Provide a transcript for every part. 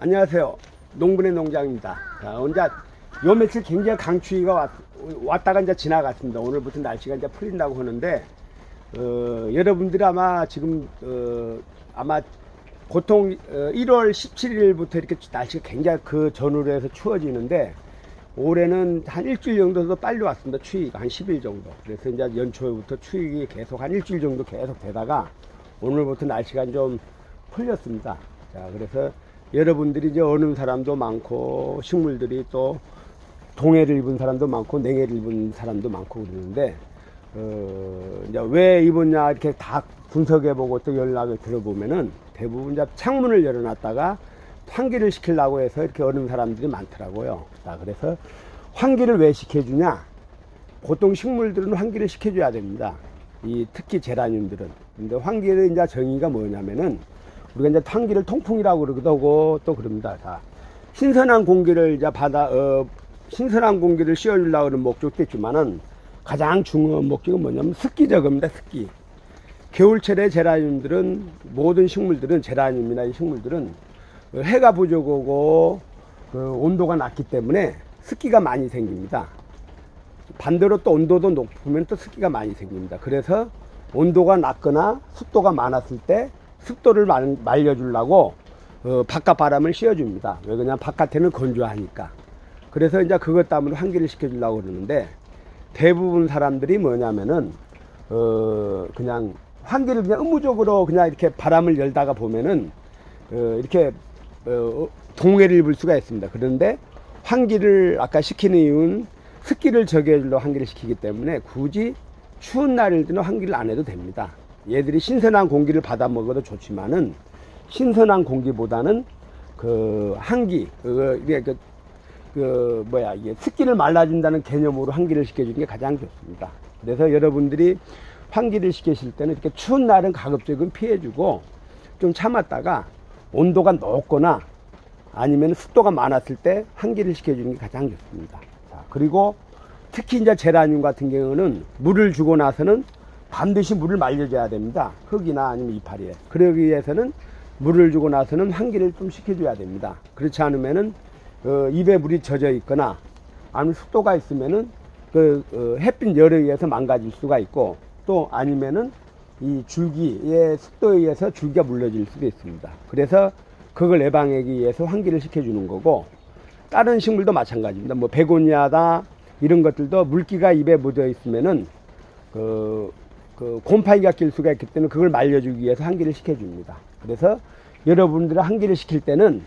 안녕하세요. 농분의 농장입니다. 자, 이제 요 며칠 굉장히 강추위가 왔다가 이제 지나갔습니다. 오늘부터 날씨가 이제 풀린다고 하는데, 여러분들이 아마 지금, 아마 보통 1월 17일부터 이렇게 날씨가 굉장히 그 전후로 해서 추워지는데, 올해는 한 일주일 정도 더 빨리 왔습니다. 추위가 한 10일 정도. 그래서 이제 연초부터 추위 계속 한 일주일 정도 계속 되다가, 오늘부터 날씨가 좀 풀렸습니다. 자, 그래서 여러분들이 이제 어느 사람도 많고, 식물들이 또 동해를 입은 사람도 많고, 냉해를 입은 사람도 많고 그러는데, 이제 왜 입었냐 이렇게 다 분석해보고 또 연락을 들어보면은 대부분 이제 창문을 열어놨다가 환기를 시키려고 해서 이렇게 어느 사람들이 많더라고요. 자, 그래서 환기를 왜 시켜주냐? 보통 식물들은 환기를 시켜줘야 됩니다. 특히 제라늄들은. 근데 환기를 이제 정의가 뭐냐면은, 우리가 이제 환기를 통풍이라고 그러기도 하고 또 그럽니다. 자, 신선한 공기를 이제 신선한 공기를 씌워주려고 하는 목적도 있지만은, 가장 중요한 목적은 뭐냐면 습기 제거입니다. 습기. 겨울철에 제라늄들은, 모든 식물들은, 제라늄이나 이 식물들은 해가 부족하고 온도가 낮기 때문에 습기가 많이 생깁니다. 반대로 또 온도도 높으면 또 습기가 많이 생깁니다. 그래서 온도가 낮거나 습도가 많았을 때 습도를 말려주려고 바깥 바람을 씌워줍니다. 왜 그러냐면 바깥에는 건조하니까. 그래서 이제 그것 때문에 환기를 시켜주려고 그러는데, 대부분 사람들이 뭐냐면은 그냥 환기를 그냥 의무적으로 그냥 이렇게 바람을 열다가 보면은 이렇게 동해를 입을 수가 있습니다. 그런데 환기를 아까 시키는 이유는 습기를 저기해주려고 환기를 시키기 때문에 굳이 추운 날일때는 환기를 안 해도 됩니다. 얘들이 신선한 공기를 받아 먹어도 좋지만은, 신선한 공기보다는 환기, 이게 습기를 말라준다는 개념으로 환기를 시켜주는 게 가장 좋습니다. 그래서 여러분들이 환기를 시키실 때는 이렇게 추운 날은 가급적이면 피해주고, 좀 참았다가 온도가 높거나 아니면 습도가 많았을 때 환기를 시켜주는 게 가장 좋습니다. 자, 그리고 특히 이제 제라늄 같은 경우는 물을 주고 나서는 반드시 물을 말려줘야 됩니다. 흙이나 아니면 이파리에. 그러기 위해서는 물을 주고 나서는 환기를 좀 시켜줘야 됩니다. 그렇지 않으면은 입에 물이 젖어 있거나 아니면 습도가 있으면은 햇빛 열에 의해서 망가질 수가 있고, 또 아니면은 이 줄기의 습도에 의해서 줄기가 물러질 수도 있습니다. 그래서 그걸 예방하기 위해서 환기를 시켜주는 거고, 다른 식물도 마찬가지입니다. 뭐 베고니아다 이런 것들도 물기가 입에 묻어 있으면은 곰팡이가 낄 수가 있기 때문에 그걸 말려주기 위해서 환기를 시켜줍니다. 그래서 여러분들이 환기를 시킬 때는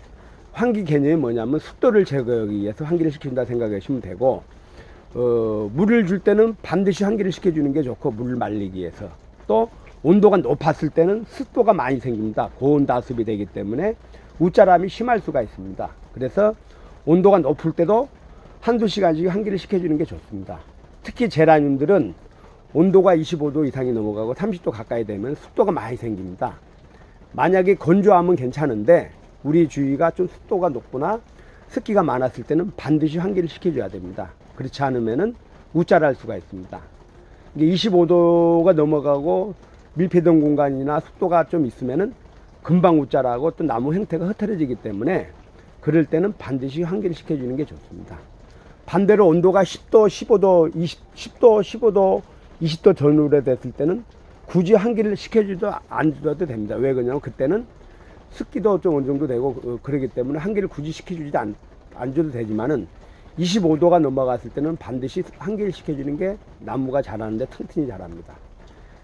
환기 개념이 뭐냐면 습도를 제거하기 위해서 환기를 시킨다 생각하시면 되고, 물을 줄 때는 반드시 환기를 시켜주는 게 좋고, 물을 말리기 위해서. 또 온도가 높았을 때는 습도가 많이 생깁니다. 고온다습이 되기 때문에 웃자람이 심할 수가 있습니다. 그래서 온도가 높을 때도 한두 시간씩 환기를 시켜주는 게 좋습니다. 특히 제라늄들은 온도가 25도 이상이 넘어가고 30도 가까이 되면 습도가 많이 생깁니다. 만약에 건조하면 괜찮은데, 우리 주위가 좀 습도가 높거나 습기가 많았을 때는 반드시 환기를 시켜줘야 됩니다. 그렇지 않으면은 웃자랄 수가 있습니다. 25도가 넘어가고 밀폐된 공간이나 습도가 좀 있으면은 금방 웃자라고 또 나무 형태가 흐트러지기 때문에, 그럴 때는 반드시 환기를 시켜주는 게 좋습니다. 반대로 온도가 10도, 15도, 10도, 15도, 20도 전후로 됐을 때는 굳이 환기를 시켜주도 안 줘도 됩니다. 왜 그러냐면 그때는 습기도 좀 어느 정도 되고 그러기 때문에 환기를 굳이 시켜주지도 안 줘도 되지만은, 25도가 넘어갔을 때는 반드시 환기를 시켜주는 게 나무가 자라는데 튼튼히 자랍니다.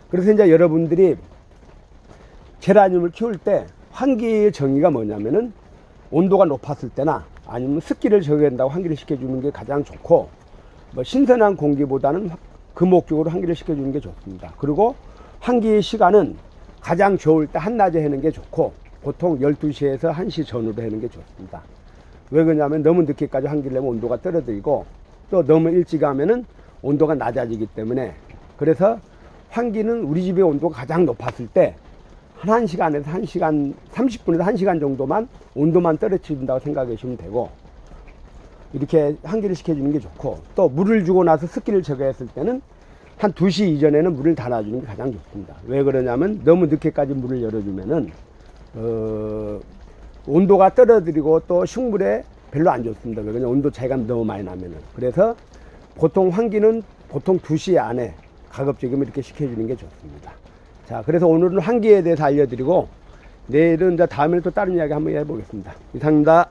그래서 이제 여러분들이 제라늄을 키울 때 환기의 정의가 뭐냐면은, 온도가 높았을 때나 아니면 습기를 저기한다고 환기를 시켜주는 게 가장 좋고, 신선한 공기보다는 그 목적으로 환기를 시켜주는 게 좋습니다. 그리고 환기의 시간은 가장 좋을 때 한낮에 하는 게 좋고, 보통 12시에서 1시 전후로 하는 게 좋습니다. 왜 그러냐면 너무 늦게까지 환기를 하면 온도가 떨어지고, 또 너무 일찍 하면은 온도가 낮아지기 때문에, 그래서 환기는 우리 집의 온도가 가장 높았을 때 한 1시간에서 1시간 30분에서 1시간 정도만 온도만 떨어뜨린다고 생각하시면 되고, 이렇게 환기를 시켜주는 게 좋고, 또 물을 주고 나서 습기를 제거했을 때는 한 2시 이전에는 물을 달아주는 게 가장 좋습니다. 왜 그러냐면 너무 늦게까지 물을 열어주면은 온도가 떨어뜨리고 또 식물에 별로 안 좋습니다. 왜냐면 온도 차이가 너무 많이 나면은. 그래서 보통 환기는 보통 2시 안에 가급적이면 이렇게 시켜주는 게 좋습니다. 자, 그래서 오늘은 환기에 대해서 알려드리고, 내일은 이제 다음에는 또 다른 이야기 한번 해보겠습니다. 이상입니다.